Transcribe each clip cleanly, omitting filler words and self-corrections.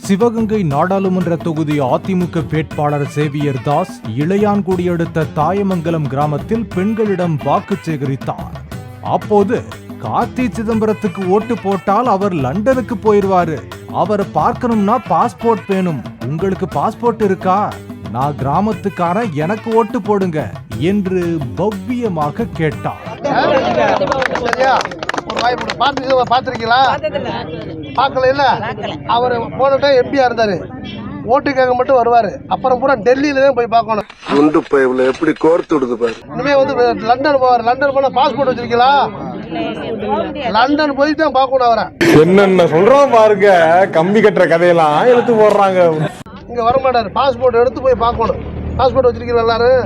சிவகங்கை நாடாளுமன்ற தொகுதி அதிமுக வேட்பாளர் சேவியர் தாஸ் இளையான்குடி அடுத்த தாயமங்கலம் கிராமத்தில் பெண்களிடம் வாக்கு சேகரித்தார். அப்போது கார்த்தி சிதம்பரத்துக்கு ஓட்டு போட்டால் அவர் லண்டனுக்கு போயிருவாரு, அவரை பார்க்கணும்னா பாஸ்போர்ட் வேணும், உங்களுக்கு பாஸ்போர்ட் இருக்கா, நான் கிராமத்துக்காரன், எனக்கு ஓட்டு போடுங்க என்று பவ்யமாக கேட்டார். பாத்திருக்கீங்களா? பார்க்கல இல்ல, அவர் போன டைம் எம்பியா இருந்தாரு, ஓட்டுக்காக மட்டும் வருவாரு, அப்புறம் பூரா டெல்லியில தான் போய் பார்க்கணும். குண்டு பைப்ல எப்படி கோர்த்து விடுது பாரு. இனிமே வந்து லண்டன் போவார், லண்டன் போனா பாஸ்போர்ட் வச்சிருக்கீங்களா? லண்டன் போய் தான் பார்க்கணும் அவரை. என்னென்ன சொல்றோம் பாருங்க, கம்பி கட்டுற கதையெல்லாம் எடுத்து போடுறாங்க. இங்க வரமாட்டாரு, பாஸ்போர்ட் எடுத்து போய் பார்க்கணும். பாஸ்போர்ட் வச்சிருக்கீங்க எல்லாரும்.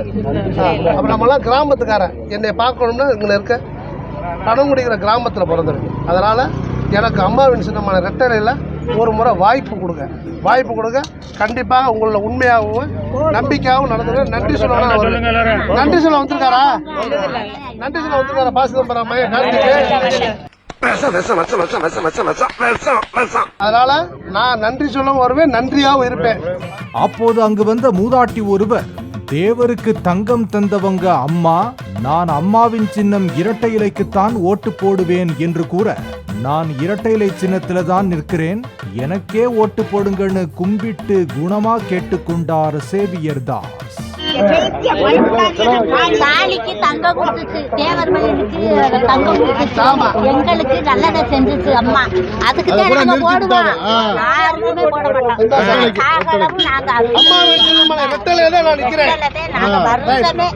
அப்ப நம்மளாம் கிராமத்துக்காரன், என்னை பார்க்கணும்னா இங்க இருக்க கடங்குடிக்கிற கிராமத்தில் பிறந்திருக்கு. அதனால எனக்கு அம்மாவின் சின்னமான ரெட்டரையில் ஒரு முறை வாய்ப்பு கொடுங்க, வாய்ப்பு கொடுங்க. கண்டிப்பாக உங்களோட உண்மையாகவும் நம்பிக்கையாகவும் நடந்துங்க. நன்றி சொல்லணும். நன்றி சொல்ல வந்துருக்காரா? நன்றி சொல்ல வந்துருக்காரா? பாசிதம்பரம் அதனால நான் நன்றி சொல்ல வருவேன், நன்றியாகவும் இருப்பேன். அப்போது அங்கு வந்த மூதாட்டி ஒருவர், தேவருக்கு தங்கம் தந்தவங்க அம்மா, நான் அம்மாவின் சின்னம் இரட்டை இலைக்குத்தான் ஓட்டு போடுவேன் என்று கூற, நான் இரட்டை இலை சின்னத்தில தான் நிற்கிறேன், எனக்கே ஓட்டு போடுங்கன்னு கும்பிட்டு குணமா கேட்டுக்கொண்டார் சேவியர் தாஸ். தாலிக்கு தங்கம் கொடுத்துச்சு, தேவர் மகனுக்கு தங்கம் கொடுத்துச்சு, எங்களுக்கு நல்லதை செஞ்சுச்சு அம்மா. அதுக்கு தான் நாங்க போடுவோம், யாருக்குமே போட மாட்டோம். காகலமும் நாங்க வருஷமே